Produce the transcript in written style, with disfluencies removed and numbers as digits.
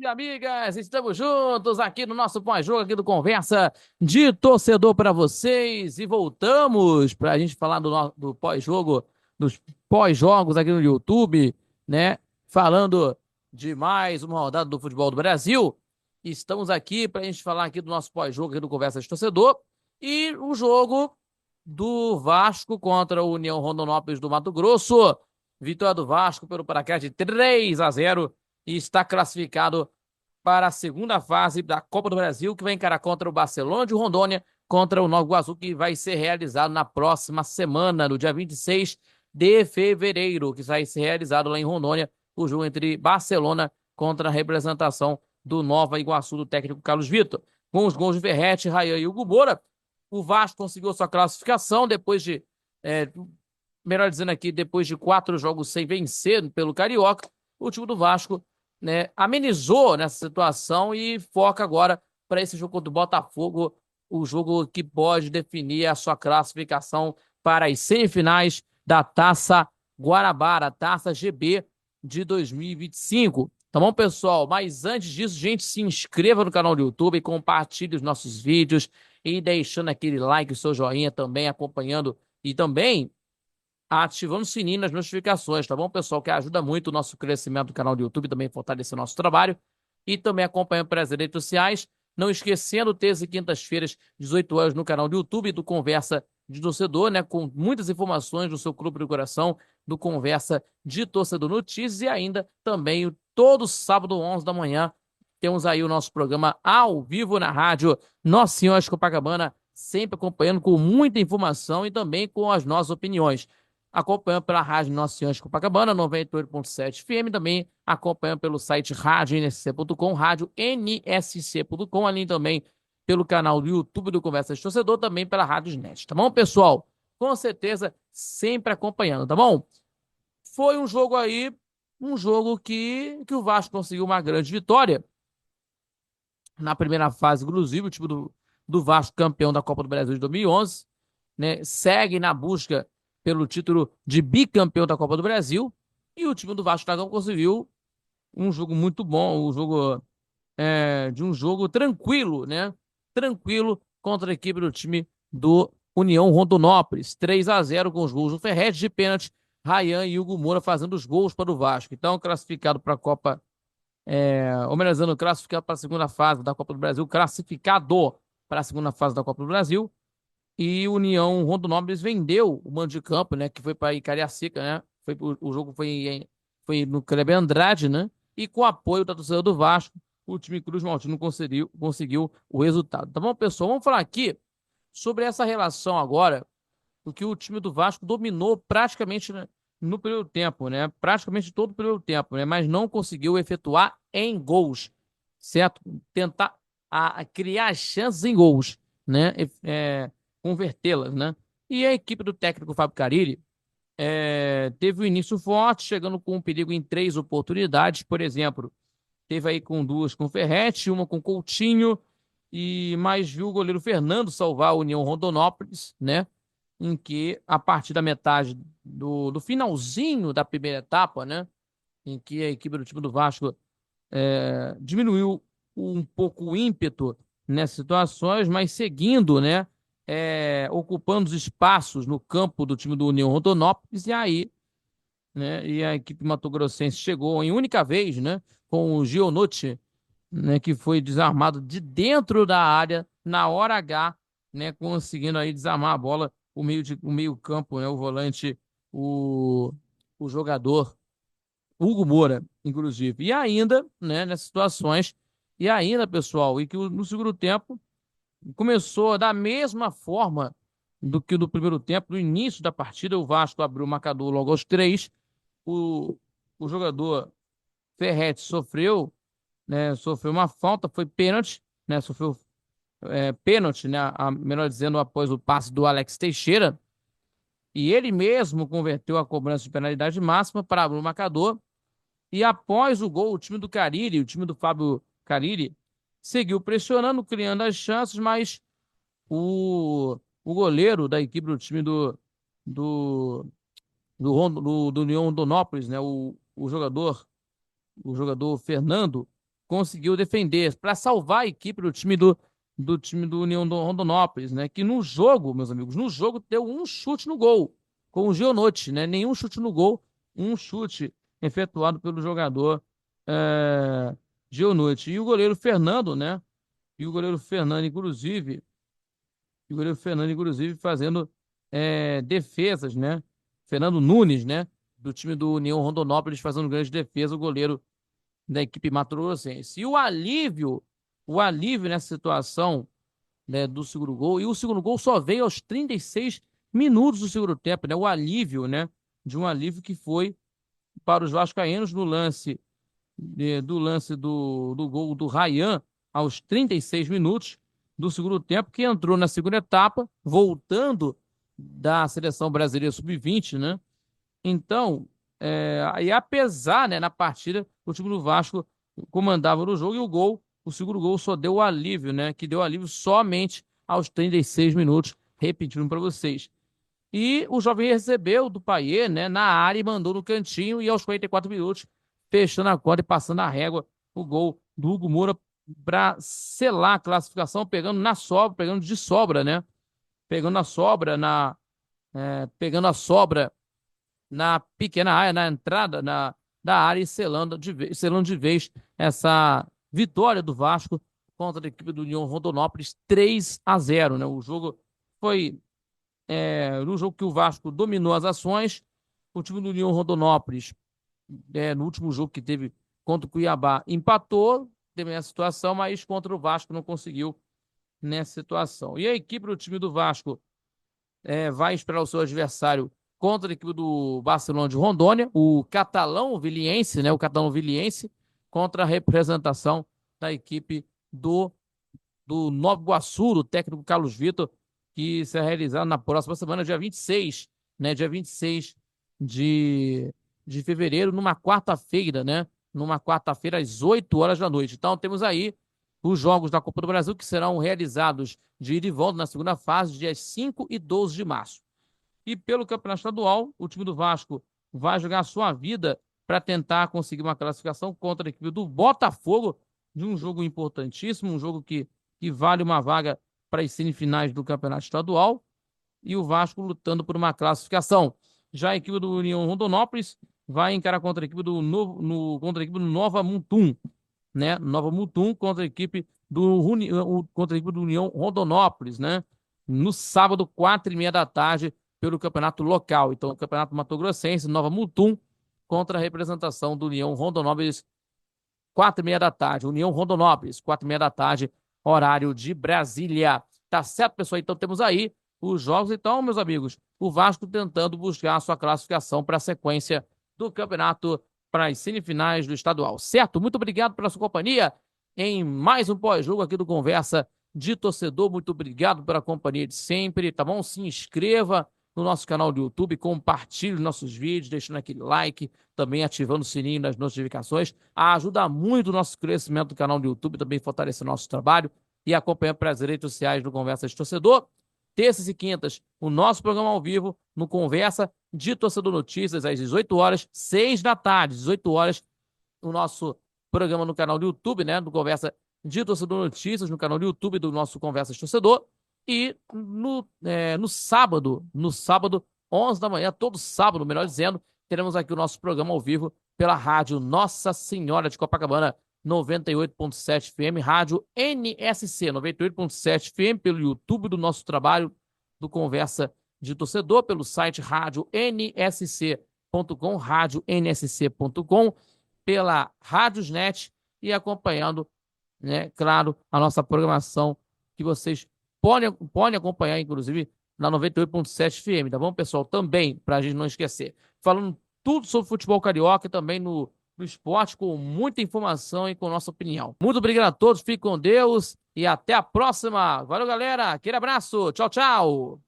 e amigas, estamos juntos aqui no nosso pós-jogo, aqui do Conversa de Torcedor para vocês. E voltamos para a gente falar do pós-jogo, dos pós-jogos aqui no YouTube, né? Falando de mais uma rodada do futebol do Brasil. Estamos aqui para a gente falar aqui do nosso pós-jogo aqui do Conversa de Torcedor. E o jogo do Vasco contra o União Rondonópolis do Mato Grosso. Vitória do Vasco pelo placar de 3-0 e está classificado para a segunda fase da Copa do Brasil, que vai encarar contra o Barcelona de Rondônia, contra o Nova Iguaçu, que vai ser realizado na próxima semana, no dia 26 de fevereiro, que vai ser realizado lá em Rondônia, o jogo entre Barcelona contra a representação do Nova Iguaçu, do técnico Carlos Vitor. Com os gols de Verrete, Rayan e Hugo Moura, o Vasco conseguiu sua classificação depois de, melhor dizendo aqui, depois de 4 jogos sem vencer pelo Carioca. O time do Vasco, né, amenizou nessa situação e foca agora para esse jogo contra o Botafogo, o jogo que pode definir a sua classificação para as semifinais da Taça Guanabara, Taça GB de 2025. Tá bom, pessoal? Mas antes disso, gente, se inscreva no canal do YouTube, compartilhe os nossos vídeos e deixando aquele like, o seu joinha também, acompanhando e também ativando o sininho nas notificações, tá bom, pessoal? Que ajuda muito o nosso crescimento do canal do YouTube, também fortalecer o nosso trabalho e também acompanhando pelas redes sociais. Não esquecendo, terças e quintas-feiras, 18 horas, no canal do YouTube do Conversa de Torcedor, né? Com muitas informações do seu clube do coração, do Conversa de Torcedor Notícias e ainda também todo sábado, 11 da manhã, temos aí o nosso programa ao vivo na rádio Nossa Senhora de Copacabana, sempre acompanhando com muita informação e também com as nossas opiniões. Acompanhando pela rádio Nossa Senhora de Copacabana, 98.7 FM, também acompanhando pelo site radioNSC.com, rádio NSC.com, além também pelo canal do YouTube do Conversa de Torcedor, também pela Rádio Net, tá bom, pessoal? Com certeza, sempre acompanhando, tá bom? Foi um jogo aí, um jogo que o Vasco conseguiu uma grande vitória na primeira fase, inclusive o time do Vasco, campeão da Copa do Brasil de 2011, né, segue na busca pelo título de bicampeão da Copa do Brasil, e o time do Vasco da Gama conseguiu um jogo muito bom, um jogo tranquilo, né? Tranquilo contra a equipe do time do União Rondonópolis. 3-0 com os gols do Ferrete de pênalti, Rayan e Hugo Moura fazendo os gols para o Vasco. Então, classificado para a Copa, ou melhor dizendo, classificado para a segunda fase da Copa do Brasil, classificado para a segunda fase da Copa do Brasil. E o União Rondonópolis vendeu o mando de campo, né? Que foi para Cariacica, né? O jogo foi no Kleber Andrade, né? E com o apoio da torcida do Vasco, o time Cruz Maltino conseguiu o resultado. Tá bom, pessoal? Vamos falar aqui sobre essa relação agora, do que o time do Vasco dominou praticamente, né, no primeiro tempo, né? Praticamente todo o primeiro tempo, né? Mas não conseguiu efetuar em gols, certo? Tentar criar chances em gols, né? Convertê-las, né? E a equipe do técnico Fábio Carille teve um início forte, chegando com um perigo em 3 oportunidades, por exemplo, teve aí com 2 com Ferrete, uma com Coutinho, e mais viu o goleiro Fernando salvar a União Rondonópolis, né? Em que, a partir da metade do finalzinho da primeira etapa, né? Em que a equipe do time do Vasco diminuiu um pouco o ímpeto nessas situações, mas seguindo, né? Ocupando os espaços no campo do time do União Rondonópolis, e aí, né? E a equipe mato-grossense chegou em única vez, né? Com o Gionotti, né? Que foi desarmado de dentro da área na hora H, né? Conseguindo aí desarmar a bola, o meio campo, né? O volante, o, o jogador Hugo Moura, inclusive. E ainda, né? Nessas situações, e ainda, pessoal, e que no segundo tempo começou da mesma forma do que no primeiro tempo. No início da partida, o Vasco abriu o marcador logo aos 3. O, o jogador Ferretti sofreu, né? Sofreu uma falta, foi pênalti, né? Sofreu pênalti, né? Melhor dizendo, após o passe do Alex Teixeira. E ele mesmo converteu a cobrança de penalidade máxima para abrir o marcador. E após o gol, o time do Carille, o time do Fábio Carille, seguiu pressionando, criando as chances, mas o goleiro da equipe do time do, do União Rondonópolis, né? O jogador Fernando, conseguiu defender para salvar a equipe do time do União do Rondonópolis, né? Que no jogo, meus amigos, no jogo deu um chute no gol com o Gianotti, né? Nenhum chute no gol, um chute efetuado pelo jogador é, Gianotti. E o goleiro Fernando, né? E o goleiro Fernando, inclusive, fazendo defesas, né? Fernando Nunes, né? Do time do União Rondonópolis fazendo grande defesa, o goleiro da equipe mato-grossense. E o alívio nessa situação, né, do segundo gol, e o segundo gol só veio aos 36 minutos do segundo tempo, né? O alívio, né? De um alívio que foi para os vascaínos no lance do gol do Ryan aos 36 minutos do segundo tempo, que entrou na segunda etapa, voltando da seleção brasileira sub-20, né? Então, aí apesar, né, na partida, o time do Vasco comandava no jogo e o segundo gol só deu o alívio, né? Que deu alívio somente aos 36 minutos, repetindo para vocês. E o jovem recebeu do Payet, né, na área e mandou no cantinho e aos 44 minutos, fechando a conta e passando a régua, o gol do Hugo Moura para selar a classificação, pegando de sobra, né? Pegando a sobra na pequena área, na entrada da área e selando de vez essa vitória do Vasco contra a equipe do União Rondonópolis 3-0, né? O jogo foi no jogo que o Vasco dominou as ações, o time do União Rondonópolis, no último jogo que teve contra o Cuiabá, empatou, teve essa situação, mas contra o Vasco não conseguiu nessa situação. E a equipe do time do Vasco vai esperar o seu adversário contra a equipe do Barcelona de Rondônia, o Catalão Viliense, né? O Catalão Viliense, contra a representação da equipe do Nova Iguaçu, o técnico Carlos Vitor, que será realizado na próxima semana, dia 26, né? Dia 26 de fevereiro, numa quarta-feira, né? Numa quarta-feira, às 8 horas da noite. Então, temos aí os jogos da Copa do Brasil, que serão realizados de ida e volta na segunda fase, dias 5 e 12 de março. E pelo Campeonato Estadual, o time do Vasco vai jogar a sua vida para tentar conseguir uma classificação contra a equipe do Botafogo, de um jogo importantíssimo, um jogo que vale uma vaga para as semifinais do Campeonato Estadual, e o Vasco lutando por uma classificação. Já a equipe do União Rondonópolis vai encarar contra a equipe do Nova Mutum, né? Nova Mutum contra a equipe do União Rondonópolis, né? No sábado, 4h30 da tarde, pelo campeonato local. Então, o campeonato mato-grossense, Nova Mutum, contra a representação do União Rondonópolis, 4h30 da tarde. União Rondonópolis, 4h30 da tarde, horário de Brasília. Tá certo, pessoal? Então, temos aí os jogos. Então, meus amigos, o Vasco tentando buscar a sua classificação para a sequência do campeonato, para as semifinais do estadual. Certo? Muito obrigado pela sua companhia em mais um pós-jogo aqui do Conversa de Torcedor. Muito obrigado pela companhia de sempre, tá bom? Se inscreva no nosso canal do YouTube, compartilhe nossos vídeos, deixando aquele like, também ativando o sininho das notificações. Ajuda muito o nosso crescimento do canal do YouTube, também fortalece o nosso trabalho e acompanha pelas redes sociais do Conversa de Torcedor. Terças e quintas, o nosso programa ao vivo no Conversa de Torcedor Notícias, às 18 horas, 6 da tarde, 18 horas, o nosso programa no canal do YouTube, né, do Conversa de Torcedor Notícias, no canal do YouTube do nosso Conversa de Torcedor. E no sábado, 11 da manhã, todo sábado, melhor dizendo, teremos aqui o nosso programa ao vivo pela rádio Nossa Senhora de Copacabana, 98.7 FM, rádio NSC, 98.7 FM, pelo YouTube do nosso trabalho do Conversa de Torcedor, pelo site rádio nsc.com, rádio nsc.com, pela Rádiosnet e acompanhando, né, claro, a nossa programação que vocês podem acompanhar, inclusive, na 98.7 FM, tá bom, pessoal? Também, para a gente não esquecer. Falando tudo sobre futebol carioca e também no esporte, com muita informação e com nossa opinião. Muito obrigado a todos, fiquem com Deus e até a próxima. Valeu, galera. Aquele abraço. Tchau, tchau.